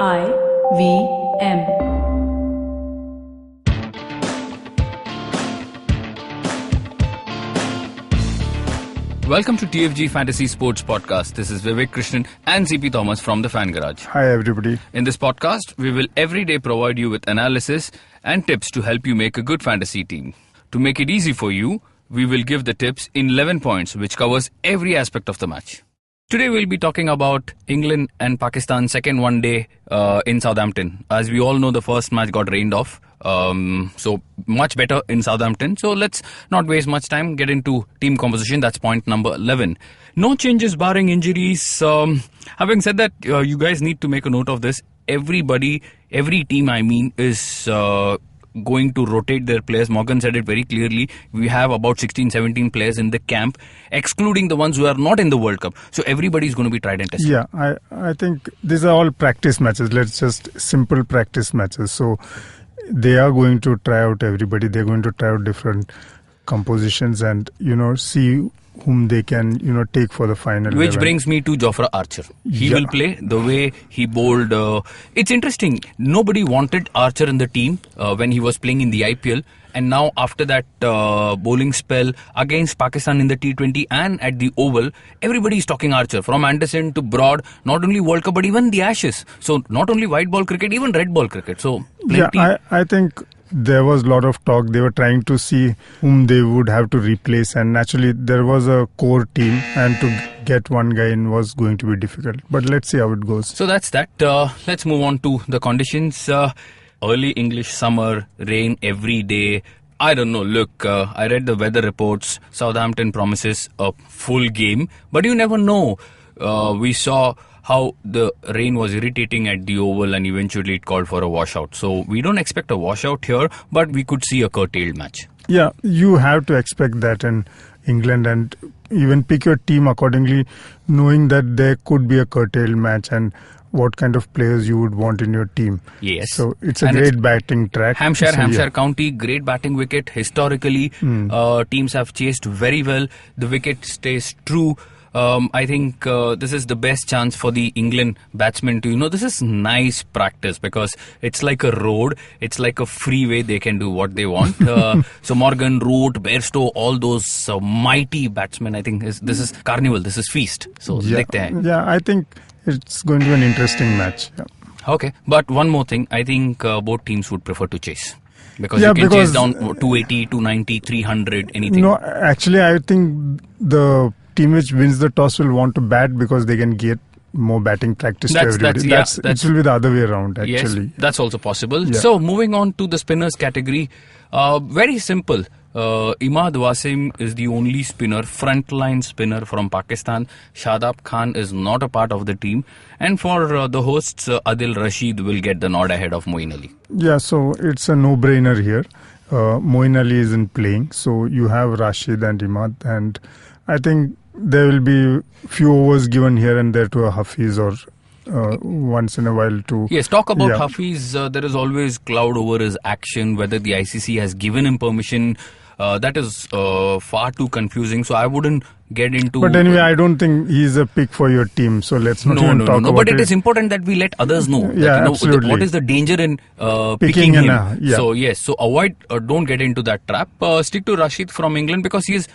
IVM. Welcome to TFG Fantasy Sports Podcast. This is Vivek Krishnan and CP Thomas from the Fan Garage. Hi everybody. In this podcast, we will every day provide you with analysis and tips to help you make a good fantasy team. To make it easy for you, we will give the tips in 11 points, which covers every aspect of the match. Today we'll be talking about England and Pakistan's second one-day in Southampton. As we all know, the first match got rained off. So much better in Southampton. So let's not waste much time, get into team composition. That's point number 11. No changes barring injuries. Having said that, you guys need to make a note of this. Every team is going to rotate their players. Morgan said it very clearly. We have about 16-17 players in the camp, excluding the ones who are not in the World Cup. So everybody's going to be tried and tested. Yeah, I think these are all practice matches. Let's just simple practice matches. So they are going to try out everybody. They're going to try out different compositions and, see whom they can, take for the final. Which brings me to Jofra Archer. He will play the way he bowled. It's interesting. Nobody wanted Archer in the team when he was playing in the IPL. And now after that bowling spell against Pakistan in the T20 and at the Oval, everybody is talking Archer. From Anderson to Broad, not only World Cup but even the Ashes. So not only white ball cricket, even red ball cricket. So plenty. Yeah, I think there was a lot of talk. They were trying to see whom they would have to replace, and naturally there was a core team, and to get one guy in was going to be difficult. But let's see how it goes. So that's that. Let's move on to the conditions. Early English summer, rain every day. I don't know. Look, I read the weather reports. Southampton promises a full game, but you never know. We saw how the rain was irritating at the Oval and eventually it called for a washout. So we don't expect a washout here, but we could see a curtailed match. Yeah, you have to expect that in England and even pick your team accordingly, knowing that there could be a curtailed match and what kind of players you would want in your team. Yes. So it's a great batting track. Hampshire County, great batting wicket. Historically, teams have chased very well. The wicket stays true. I think this is the best chance for the England batsmen to, this is nice practice because it's like a road, it's like a freeway, they can do what they want. So Morgan, Root, Bairstow, all those mighty batsmen, I think this is carnival, this is feast. So yeah, I think it's going to be an interesting match. Yeah. Okay, but one more thing, I think both teams would prefer to chase. Because you can chase down 280, 290, 300, anything. No, actually I think the team which wins the toss will want to bat because they can get more batting practice to everybody. It will be the other way around, actually. Yes, that's also possible. Yeah. So, moving on to the spinners category. Very simple. Imad Wasim is the only spinner, frontline spinner from Pakistan. Shadab Khan is not a part of the team. And for the hosts, Adil Rashid will get the nod ahead of Moeen Ali. Yeah, so it's a no-brainer here. Moeen Ali isn't playing. So, you have Rashid and Imad, and I think there will be few overs given here and there to a Hafiz or once in a while to... Yes, talk about Hafiz. There is always cloud over his action, whether the ICC has given him permission. That is far too confusing. So I wouldn't get into... But anyway, I don't think he's a pick for your team. So let's not talk about it. But it is important that we let others know. Absolutely. What is the danger in picking him. Yeah. So yes, so avoid, don't get into that trap. Stick to Rashid from England because he is...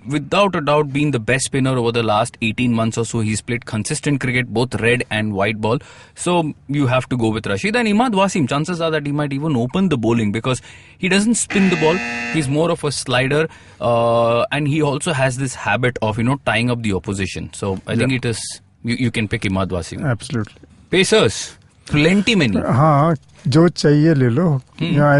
without a doubt, being the best spinner over the last 18 months or so. He's played consistent cricket, both red and white ball. So you have to go with Rashid. And Imad Wasim, chances are that he might even open the bowling because he doesn't spin the ball. He's more of a slider. And he also has this habit of, tying up the opposition. So I think it is, you can pick Imad Wasim. Absolutely. Pacers, plenty many. Jo chahiye le lo. Yeah,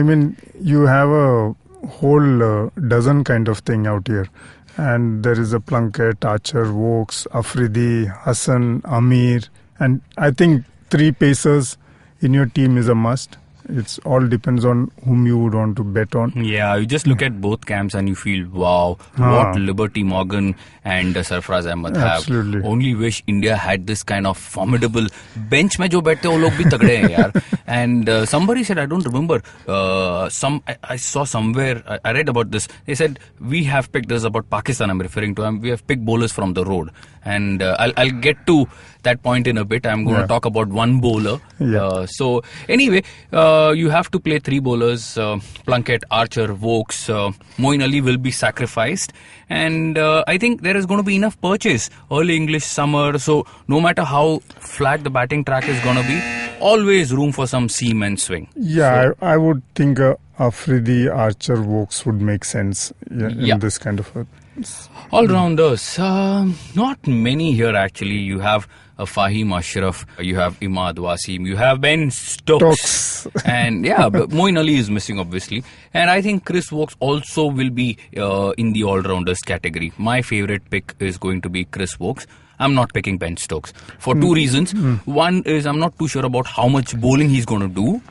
you have a whole dozen kind of thing out here, and there is a Plunkett, Archer, Vokes, Afridi, Hassan, Amir, and I think 3 pacers in your team is a must. It's all depends on whom you would want to bet on. Yeah, you just look at both camps and you feel, wow, what liberty Morgan and Sarfaraz Ahmed have. Absolutely. Only wish India had this kind of formidable bench mein jo baithte wo log bhi tagde hain yaar. And somebody said, I don't remember, I saw somewhere, I read about this. They said, we have picked, this is about Pakistan I'm referring to, we have picked bowlers from the road. And I'll get to that point in a bit. I'm going to talk about one bowler. So anyway, you have to play 3 bowlers, Plunkett, Archer, Vokes. Moeen Ali will be sacrificed. And I think there is going to be enough purchase. Early English summer. So no matter how flat the batting track is going to be, always room for some seam and swing. Yeah, so, I would think Afridi, Archer, Vokes would make sense in this kind of a... All-rounders, not many here actually. You have Fahim Ashraf, you have Imad Wasim, you have Ben Stokes. And but Moeen Ali is missing obviously. And I think Chris Vokes also will be in the all-rounders category. My favorite pick is going to be Chris Vokes. I'm not picking Ben Stokes for 2 reasons. One is I'm not too sure about how much bowling he's going to do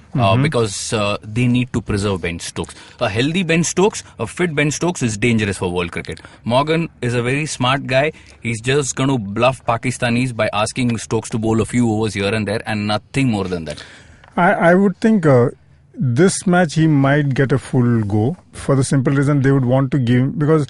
because they need to preserve Ben Stokes. A healthy Ben Stokes, a fit Ben Stokes is dangerous for world cricket. Morgan is a very smart guy. He's just going to bluff Pakistanis by asking Stokes to bowl a few overs here and there and nothing more than that. I would think this match he might get a full go for the simple reason they would want to give, because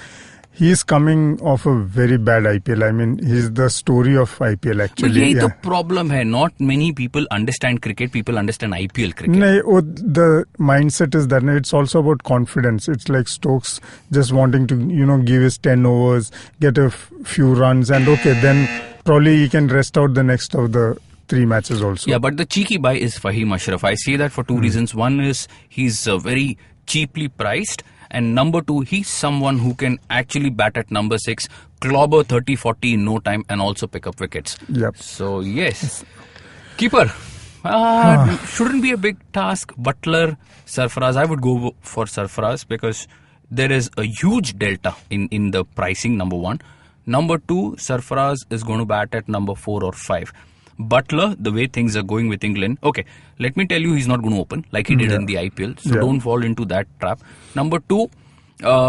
he's coming off a very bad IPL. I mean, he's the story of IPL actually. But the problem hai, not many people understand cricket. People understand IPL cricket. No, the mindset is that it's also about confidence. It's like Stokes just wanting to, give his 10 overs, get a few runs, and then probably he can rest out the next of the 3 matches also. Yeah, but the cheeky buy is Fahim Ashraf. I say that for 2 reasons. One is he's very cheaply priced. And number 2, he's someone who can actually bat at number 6, clobber 30-40 in no time and also pick up wickets. Yep. So, yes. Keeper. Shouldn't be a big task. Butler, Sarfaraz. I would go for Sarfaraz because there is a huge delta in the pricing, number 1. Number 2, Sarfaraz is going to bat at number 4 or 5. Butler, the way things are going with England, okay, let me tell you, he's not going to open like he did in the IPL. So don't fall into that trap. Number 2,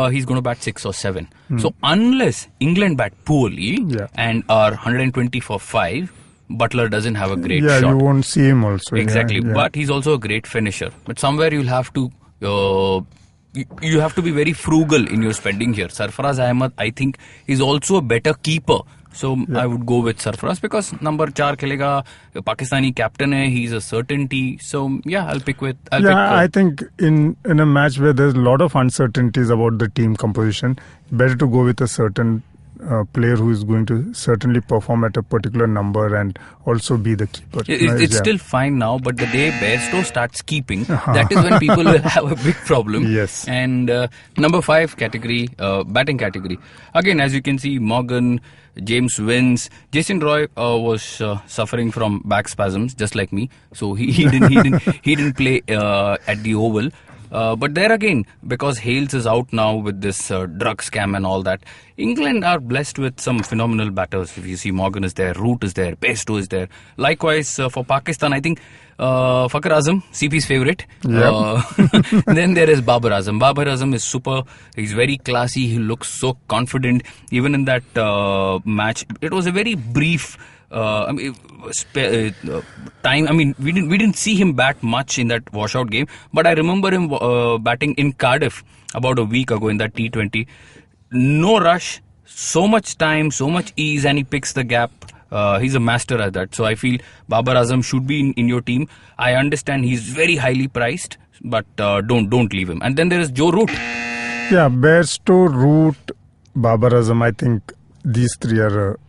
he's going to bat 6 or 7. So unless England bat poorly and are 120 for 5, Butler doesn't have a great shot. Yeah, you won't see him also. Exactly, but he's also a great finisher. But somewhere you'll have to... you have to be very frugal in your spending here. Sarfaraz Ahmed, I think, is also a better keeper. So I would go with Sarfaraz because number 4 khelega, Pakistani captain hai, he's a certainty. So I'll pick. I think in a match where there's a lot of uncertainties about the team composition, better to go with a certain player who is going to certainly perform at a particular number and also be the keeper. It's still fine now, but the day Bairstow starts keeping, that is when people will have a big problem. Yes. And number 5 category, batting category. Again, as you can see, Morgan, James wins. Jason Roy was suffering from back spasms, just like me. So he didn't play at the Oval. But there again, because Hales is out now with this drug scam and all that, England are blessed with some phenomenal batters. If you see, Morgan is there, Root is there, Bairstow is there. Likewise, for Pakistan, I think Fakhr Azam, CP's favourite. Then there is Babar Azam. Babar Azam is super. He's very classy. He looks so confident. Even in that match, it was a very brief time. I mean, we didn't see him bat much in that washout game, but I remember him batting in Cardiff about a week ago in that T20. No rush, so much time, so much ease, and he picks the gap. He's a master at that. So I feel Babar Azam should be in your team. I understand he's very highly priced, but don't leave him. And then there is Joe Root. Yeah, Bairstow, Root, Babar Azam. I think these 3 are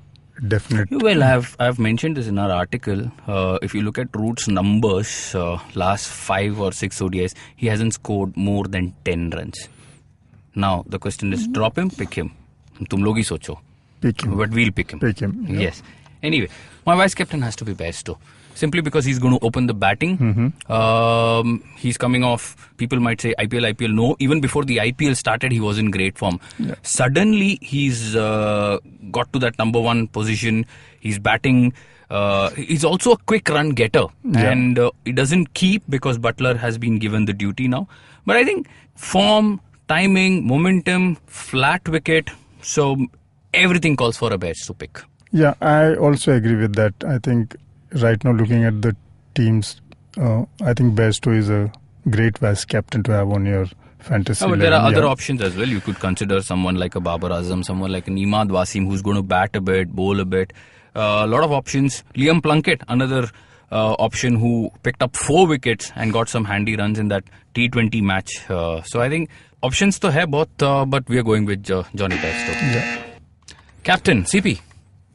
definite. Well, I've mentioned this in our article. If you look at Root's numbers, last 5 or 6 ODIs, he hasn't scored more than 10 runs. Now the question is, drop him, pick him. Tum log hi socho. Pick him. But we'll pick him. Pick him. Yeah. Yes. Anyway, my vice captain has to be Bairstow. Simply because he's going to open the batting. He's coming off, people might say IPL. No, even before the IPL started, he was in great form. Yeah. Suddenly, he's got to that number 1 position. He's batting He's also a quick run getter, and he doesn't keep because Butler has been given the duty now. But I think form, timing, momentum, flat wicket, so everything calls for a Bairstow pick. Yeah, I also agree with that. I think right now, looking at the teams, I think Bairstow is a great vice captain to have on your fantasy. But there are other options as well. You could consider someone like a Babar Azam, someone like an Imad Wasim who's going to bat a bit, bowl a bit. A lot of options. Liam Plunkett, another option who picked up 4 wickets and got some handy runs in that T20 match. So I think options to hai bahut, but we are going with Johnny Bairstow. Yeah. Captain, CP.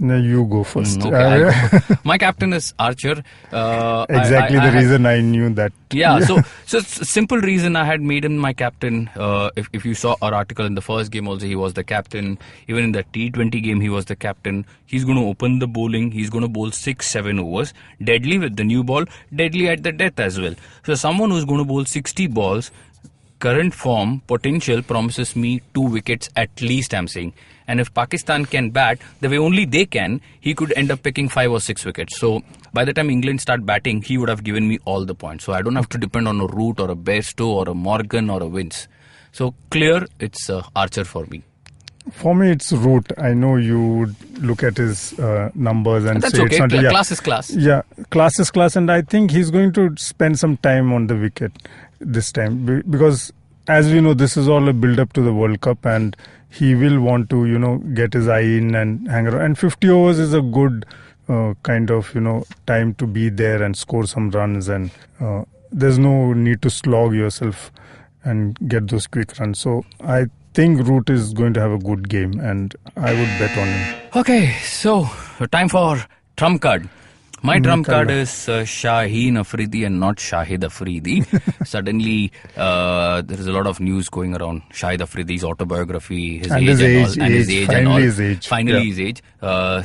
No, you go first. Okay, my captain is Archer. Exactly the reason I knew that. Yeah, so simple reason I had made him my captain. If you saw our article in the first game also, he was the captain. Even in the T20 game, he was the captain. He's going to open the bowling. He's going to bowl 6-7 overs. Deadly with the new ball. Deadly at the death as well. So someone who's going to bowl 60 balls, current form, potential promises me 2 wickets at least, I'm saying. And if Pakistan can bat the way only they can, he could end up picking 5 or 6 wickets. So by the time England start batting, he would have given me all the points. So I don't have to depend on a Root or a Bairstow or a Morgan or a Vince. So clear, it's Archer for me. For me, it's Root. I know you would look at his numbers and that's say okay. it's not... Class is class. Yeah, class is class. And I think he's going to spend some time on the wicket this time. Because as we know, this is all a build-up to the World Cup, and he will want to, get his eye in and hang around. And 50 overs is a good kind of, time to be there and score some runs. And there's no need to slog yourself and get those quick runs. So I think Root is going to have a good game, and I would bet on him. Okay, so time for trump card. My trump card is Shyne Afridi and not Shahid Afridi. Suddenly, there is a lot of news going around Shahid Afridi's autobiography, his age and all. Finally his age.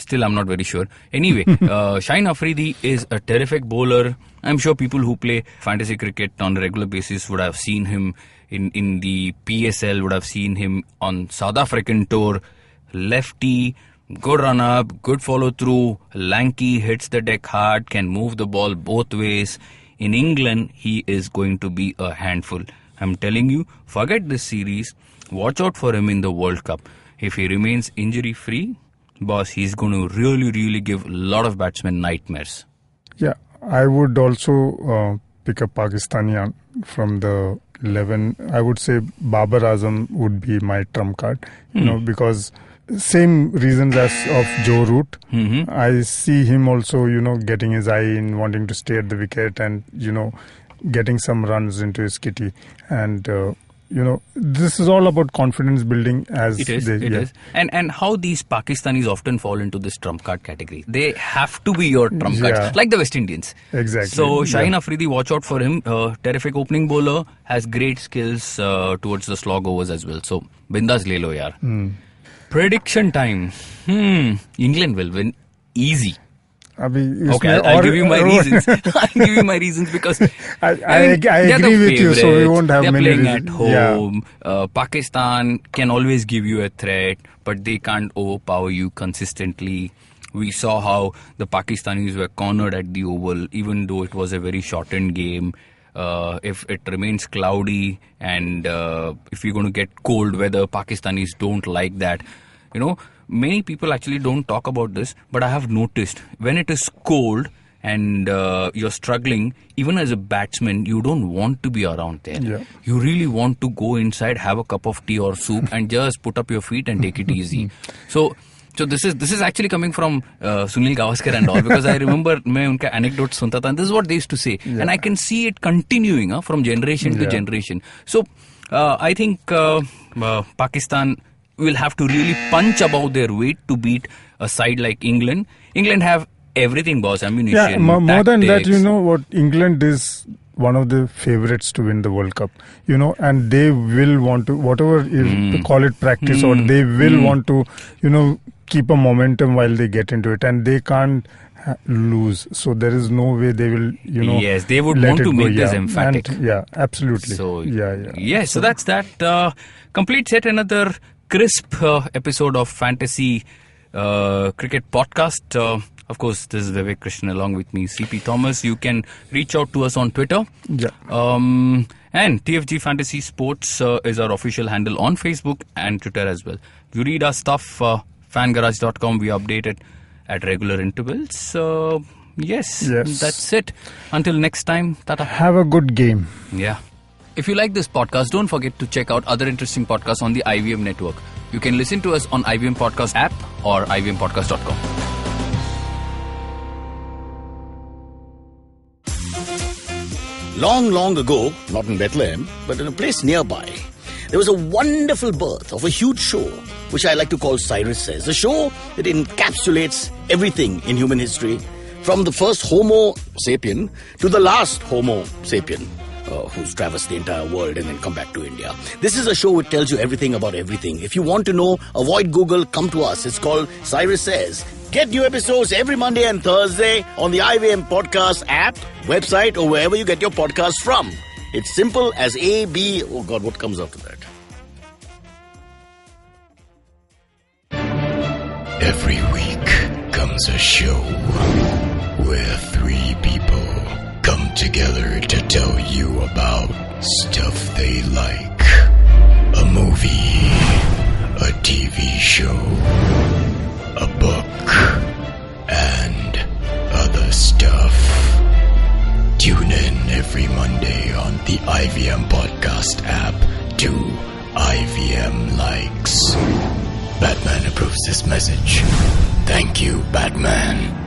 Still, I'm not very sure. Anyway, Shyne Afridi is a terrific bowler. I'm sure people who play fantasy cricket on a regular basis would have seen him in the PSL, would have seen him on South African tour. Lefty, good run up, good follow through, lanky, hits the deck hard, can move the ball both ways. In England, he is going to be a handful. I'm telling you, forget this series. Watch out for him in the World Cup. If he remains injury free, boss, he's going to really, really give a lot of batsmen nightmares. Yeah, I would also pick a Pakistani from the 11. I would say Babar Azam would be my trump card, because same reasons as of Joe Root. Mm-hmm. I see him also, getting his eye in, wanting to stay at the wicket and, getting some runs into his kitty. And, this is all about confidence building as it is. And how these Pakistanis often fall into this trump card category. They have to be your trump cards, like the West Indians. Exactly. So Shyne Afridi, watch out for him. Terrific opening bowler, has great skills towards the slog overs as well. So, bindas le lo yaar. Prediction time. England will win easy. Okay, I'll give you my reasons. I'll give you my reasons because I agree with you. So we won't have they're many playing reasons. at home. Pakistan can always give you a threat, but they can't overpower you consistently. We saw how the Pakistanis were cornered at the Oval, even though it was a very shortened game. If it remains cloudy and if you're going to get cold weather, Pakistanis don't like that. Many people actually don't talk about this, but I have noticed when it is cold and you're struggling, even as a batsman, you don't want to be around there. Yeah. You really want to go inside, have a cup of tea or soup and just put up your feet and take it easy. So this is actually coming from Sunil Gavaskar and all, because I remember मैं उनका anecdotes सुनता था, and this is what they used to say, and I can see it continuing from generation to generation. So I think Pakistan will have to really punch above their weight to beat a side like England. England have everything, boss. Ammunition, yeah, more than that, tactics. what England is one of the favorites to win the World Cup, and they will want to, whatever you call it practice, or they will want to, keep a momentum while they get into it, and they can't lose. So there is no way they will, yes, they would want to make this emphatic. And, absolutely. So yeah. So that's that. Complete set another crisp episode of Fantasy Cricket Podcast. Of course, this is Vivek Krishnan along with me, CP Thomas. You can reach out to us on Twitter. Yeah. And TFG Fantasy Sports is our official handle on Facebook and Twitter as well. You read our stuff, fangarage.com. We update it at regular intervals. Yes, that's it. Until next time, tata. Have a good game. Yeah. If you like this podcast, don't forget to check out other interesting podcasts on the IVM network. You can listen to us on IVM Podcast app or ivmpodcast.com. Long, long ago, not in Bethlehem, but in a place nearby, there was a wonderful birth of a huge show, which I like to call Cyrus Says. A show that encapsulates everything in human history, from the first Homo sapien to the last Homo sapien, who's traversed the entire world and then come back to India. This is a show which tells you everything about everything. If you want to know, avoid Google, come to us. It's called Cyrus Says. Get new episodes every Monday and Thursday on the IVM Podcast app, website, or wherever you get your podcasts from. It's simple as A, B, oh God, what comes after that? Every week comes a show where three people come together to tell you about stuff they like. A movie, a TV show, a book, and other stuff. Tune in every Monday on the IVM Podcast app to IVM Likes. Batman approves this message. Thank you, Batman.